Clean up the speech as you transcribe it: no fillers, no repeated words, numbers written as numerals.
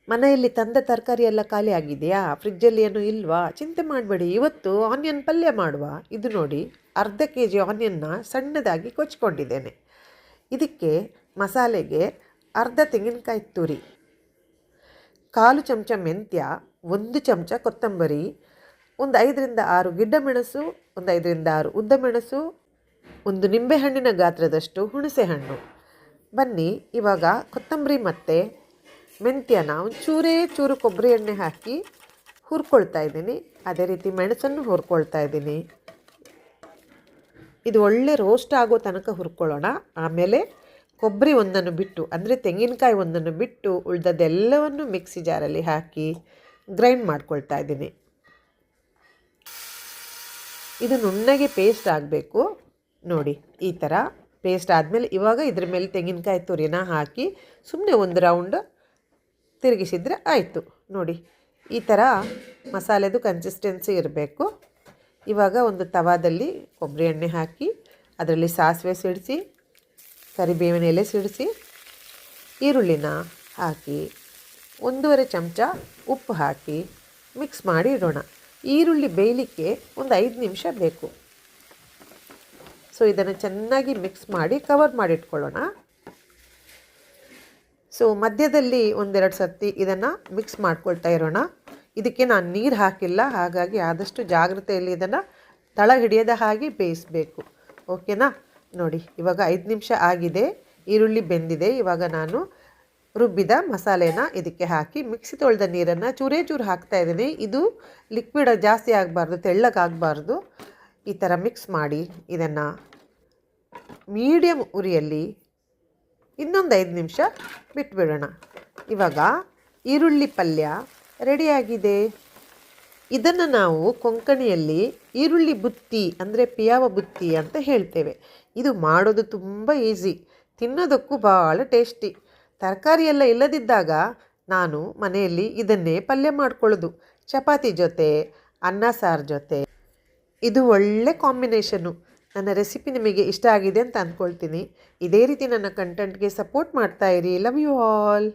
ಮನೆಯಲ್ಲಿ ತಂದ ತರಕಾರಿ ಎಲ್ಲ ಖಾಲಿ ಆಗಿದೆಯಾ, ಫ್ರಿಜ್ಜಲ್ಲಿ ಏನೂ ಇಲ್ವಾ, ಚಿಂತೆ ಮಾಡಬೇಡಿ. ಇವತ್ತು ಆನಿಯನ್ ಪಲ್ಯ ಮಾಡುವ. ಇದು ನೋಡಿ, ಅರ್ಧ kg ಆನಿಯನ್ನ ಸಣ್ಣದಾಗಿ ಕೊಚ್ಕೊಂಡಿದ್ದೇನೆ. ಇದಕ್ಕೆ ಮಸಾಲೆಗೆ ಅರ್ಧ ತೆಂಗಿನಕಾಯಿ ತುರಿ, 1/4 ಚಮಚ ಮೆಂತ್ಯ, 1 ಚಮಚ ಕೊತ್ತಂಬರಿ, ಒಂದು 5ರಿಂದ 6 ಗಿಡ್ಡ ಮೆಣಸು, ಒಂದು 5ರಿಂದ 6 ಉದ್ದ ಮೆಣಸು, ಒಂದು ನಿಂಬೆಹಣ್ಣಿನ ಗಾತ್ರದಷ್ಟು ಹುಣಸೆ ಹಣ್ಣು. ಬನ್ನಿ ಇವಾಗ ಕೊತ್ತಂಬರಿ ಮತ್ತು ಮೆಂತ್ಯನ ಒಂದು ಚೂರು ಕೊಬ್ಬರಿ ಎಣ್ಣೆ ಹಾಕಿ ಹುರ್ಕೊಳ್ತಾ ಇದ್ದೀನಿ. ಅದೇ ರೀತಿ ಮೆಣಸನ್ನು ಹುರ್ಕೊಳ್ತಾ ಇದ್ದೀನಿ. ಇದು ಒಳ್ಳೆ ರೋಸ್ಟ್ ಆಗೋ ತನಕ ಹುರ್ಕೊಳ್ಳೋಣ. ಆಮೇಲೆ ಕೊಬ್ಬರಿ ಒಂದನ್ನು ಬಿಟ್ಟು, ಅಂದರೆ ತೆಂಗಿನಕಾಯಿ ಒಂದನ್ನು ಬಿಟ್ಟು ಉಳಿದದ್ದೆಲ್ಲವನ್ನು ಮಿಕ್ಸಿ ಜಾರಲ್ಲಿ ಹಾಕಿ ಗ್ರೈಂಡ್ ಮಾಡ್ಕೊಳ್ತಾ ಇದ್ದೀನಿ. ಇದು ನುಣ್ಣಗೆ ಪೇಸ್ಟ್ ಆಗಬೇಕು. ನೋಡಿ, ಈ ಥರ ಪೇಸ್ಟ್ ಆದಮೇಲೆ ಇವಾಗ ಇದ್ರ ಮೇಲೆ ತೆಂಗಿನಕಾಯಿ ತುರಿನ ಹಾಕಿ ಸುಮ್ಮನೆ ಒಂದು ರೌಂಡ್ ತಿರುಗಿಸಿದರೆ ಆಯಿತು. ನೋಡಿ, ಈ ಥರ ಮಸಾಲೆದು ಕನ್ಸಿಸ್ಟೆನ್ಸಿ ಇರಬೇಕು. ಇವಾಗ ಒಂದು ತವಾದಲ್ಲಿ ಕೊಬ್ಬರಿ ಎಣ್ಣೆ ಹಾಕಿ ಅದರಲ್ಲಿ ಸಾಸಿವೆ ಸಿಡಿಸಿ, ಕರಿಬೇವಿನ ಎಲೆ ಸಿಡಿಸಿ, ಈರುಳ್ಳಿನ ಹಾಕಿ 1.5 ಚಮಚ ಉಪ್ಪು ಹಾಕಿ ಮಿಕ್ಸ್ ಮಾಡಿ ಇಡೋಣ. ಈರುಳ್ಳಿ ಬೇಯಲಿಕ್ಕೆ ಒಂದು 5 ನಿಮಿಷ ಬೇಕು. ಸೊ ಇದನ್ನು ಚೆನ್ನಾಗಿ ಮಿಕ್ಸ್ ಮಾಡಿ ಕವರ್ ಮಾಡಿಟ್ಕೊಳ್ಳೋಣ. ಸೊ ಮಧ್ಯದಲ್ಲಿ 1-2 ಸರ್ತಿ ಇದನ್ನು ಮಿಕ್ಸ್ ಮಾಡ್ಕೊಳ್ತಾ ಇರೋಣ. ಇದಕ್ಕೆ ನಾನು ನೀರು ಹಾಕಿಲ್ಲ, ಹಾಗಾಗಿ ಆದಷ್ಟು ಜಾಗ್ರತೆಯಲ್ಲಿ ಇದನ್ನು ತಳ ಹಿಡಿಯದ ಹಾಗೆ ಬೇಯಿಸಬೇಕು. ಓಕೆನಾ? ನೋಡಿ, ಇವಾಗ 5 ನಿಮಿಷ ಆಗಿದೆ, ಈರುಳ್ಳಿ ಬೆಂದಿದೆ. ಇವಾಗ ನಾನು ರುಬ್ಬಿದ ಮಸಾಲೆನ ಇದಕ್ಕೆ ಹಾಕಿ ಮಿಕ್ಸಿ ತೊಳೆದ ನೀರನ್ನು ಚೂರು ಹಾಕ್ತಾ ಇದ್ದೀನಿ. ಇದು ಲಿಕ್ವಿಡ್ ಜಾಸ್ತಿ ಆಗಬಾರ್ದು, ತೆಳ್ಳಗಾಗಬಾರ್ದು. ಈ ಥರ ಮಿಕ್ಸ್ ಮಾಡಿ ಇದನ್ನು ಮೀಡಿಯಮ್ ಉರಿಯಲ್ಲಿ ಇನ್ನೊಂದು 5 ನಿಮಿಷ ಬಿಟ್ಬಿಡೋಣ. ಇವಾಗ ಈರುಳ್ಳಿ ಪಲ್ಯ ರೆಡಿಯಾಗಿದೆ. ಇದನ್ನು ನಾವು ಕೊಂಕಣಿಯಲ್ಲಿ ಈರುಳ್ಳಿ ಬುತ್ತಿ ಅಂದರೆ ಪಿಯಾವ ಬುತ್ತಿ ಅಂತ ಹೇಳ್ತೇವೆ. ಇದು ಮಾಡೋದು ತುಂಬ ಈಸಿ, ತಿನ್ನೋದಕ್ಕೂ ಭಾಳ ಟೇಸ್ಟಿ. ತರಕಾರಿ ಎಲ್ಲ ಇಲ್ಲದಿದ್ದಾಗ ನಾನು ಮನೆಯಲ್ಲಿ ಇದನ್ನೇ ಪಲ್ಯ ಮಾಡ್ಕೊಳ್ಳೋದು, ಚಪಾತಿ ಜೊತೆ, ಅನ್ನ ಸಾರು ಜೊತೆ. ಇದು ಒಳ್ಳೆ ಕಾಂಬಿನೇಷನ್ನು. ನನ್ನ ರೆಸಿಪಿ ನಿಮಗೆ ಇಷ್ಟ ಆಗಿದೆ ಅಂತ ಅಂದ್ಕೊಳ್ತೀನಿ. ಇದೇ ರೀತಿ ನನ್ನ ಕಂಟೆಂಟ್ಗೆ ಸಪೋರ್ಟ್ ಮಾಡ್ತಾಯಿರಿ. Love you all.